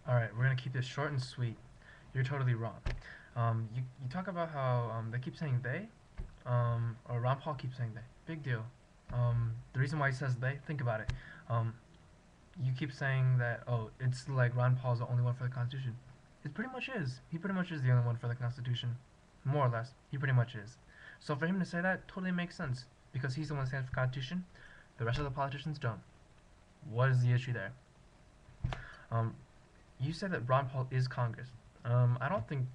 Alright, we're gonna keep this short and sweet. You're totally wrong. You talk about how they keep saying they, or Ron Paul keeps saying they. Big deal. The reason why he says they, think about it. Um, you keep saying that, oh, it's like Ron Paul's the only one for the Constitution. It pretty much is. He pretty much is the only one for the Constitution. More or less. He pretty much is. So for him to say that totally makes sense. Because he's the one that stands for the Constitution. The rest of the politicians don't. What is the issue there? Um, you said that Ron Paul is Congress. I don't think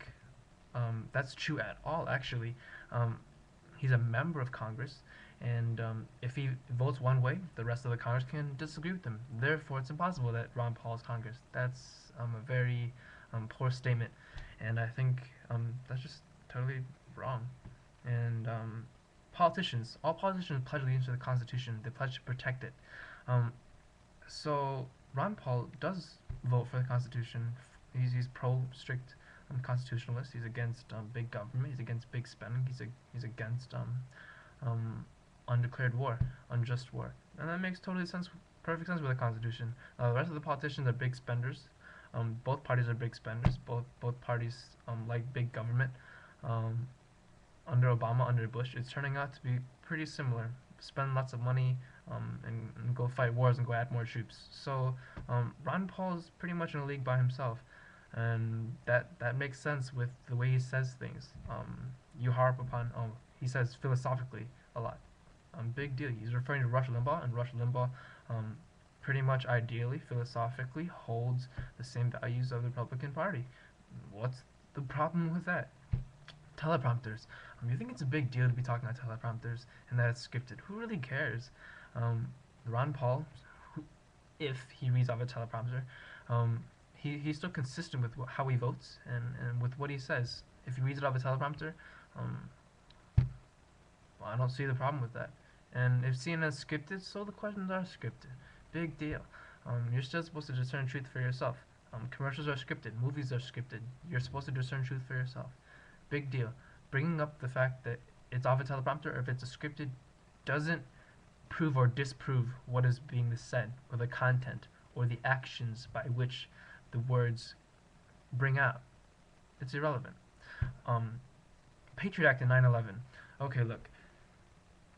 that's true at all, actually. Um, he's a member of Congress, and if he votes one way, the rest of the Congress can disagree with him. Therefore, it's impossible that Ron Paul is Congress. That's a very poor statement, and I think that's just totally wrong. And all politicians pledge allegiance to the Constitution. They pledge to protect it. Um, so Ron Paul does vote for the Constitution. He's pro strict constitutionalist. He's against big government. He's against big spending. He's against undeclared war, unjust war, and that makes perfect sense with the Constitution. The rest of the politicians are big spenders. Both parties are big spenders. Both parties like big government. Um, Under Obama, under Bush, it's turning out to be pretty similar. Spend lots of money and go fight wars and go add more troops. So Ron Paul is pretty much in a league by himself, and that makes sense with the way he says things. You harp upon he says philosophically a lot. Big deal. He's referring to Rush Limbaugh, and Rush Limbaugh pretty much ideally, philosophically, holds the same values of the Republican Party. What's the problem with that? Teleprompters. You think it's a big deal to be talking about teleprompters and that it's scripted? Who really cares? Ron Paul, if he reads off a teleprompter, he's still consistent with how he votes and with what he says. If he reads it off a teleprompter, well, I don't see the problem with that. And if CNN is scripted, so the questions are scripted. Big deal. You're still supposed to discern truth for yourself. Commercials are scripted. Movies are scripted. You're supposed to discern truth for yourself. Big deal. Bringing up the fact that it's off a teleprompter or if it's a scripted doesn't prove or disprove what is being said or the content or the actions by which the words bring out. It's irrelevant. Patriot Act in 9/11. Okay, look.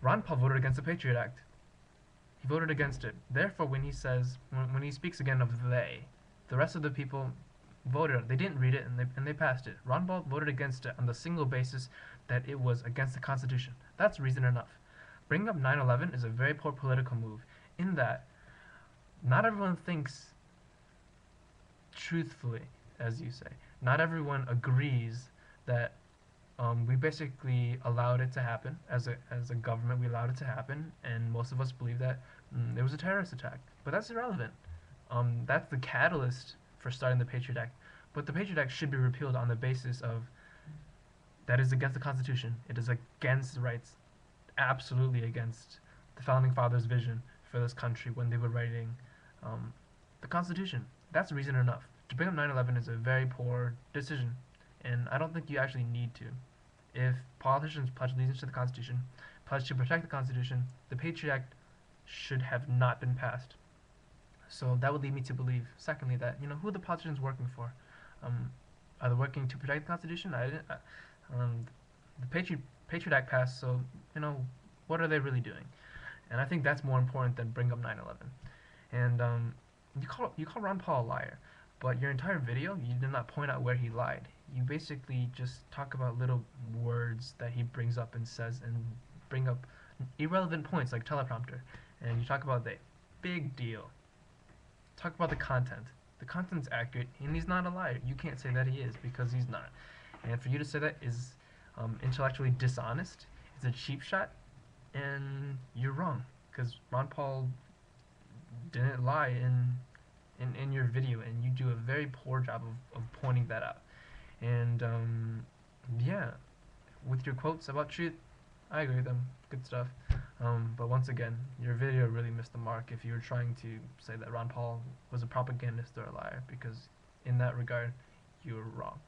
Ron Paul voted against the Patriot Act. He voted against it. Therefore, when he speaks again of they, the rest of the people voted. They didn't read it and they passed it. Ron Paul voted against it on the single basis that it was against the Constitution. That's reason enough. Bringing up 9/11 is a very poor political move in that not everyone thinks truthfully, as you say. Not everyone agrees that we basically allowed it to happen as a government. We allowed it to happen, and most of us believe that it was a terrorist attack. But that's irrelevant. That's the catalyst for starting the Patriot Act. But the Patriot Act should be repealed on the basis of that is against the Constitution. It is against rights, absolutely against the Founding Fathers' vision for this country when they were writing the Constitution. That's reason enough. To bring up 9/11 is a very poor decision, and I don't think you actually need to. If politicians pledge allegiance to the Constitution, pledge to protect the Constitution, the Patriot Act should have not been passed. So that would lead me to believe, secondly, that who are the politicians working for? Are they working to protect the Constitution? The Patriot Act passed, so what are they really doing? And I think that's more important than bring up 9/11. And you call Ron Paul a liar, but your entire video you did not point out where he lied. You basically just talk about little words that he brings up and says, and bring up irrelevant points like teleprompter, and you talk about they. Big deal. Talk about the content. The content's accurate, and he's not a liar. You can't say that he is because he's not. And for you to say that is intellectually dishonest. It's a cheap shot, and you're wrong because Ron Paul didn't lie in your video, and you do a very poor job of pointing that out. And yeah, with your quotes about truth, I agree with them. Good stuff. But once again, your video really missed the mark if you were trying to say that Ron Paul was a propagandist or a liar, because in that regard, you were wrong.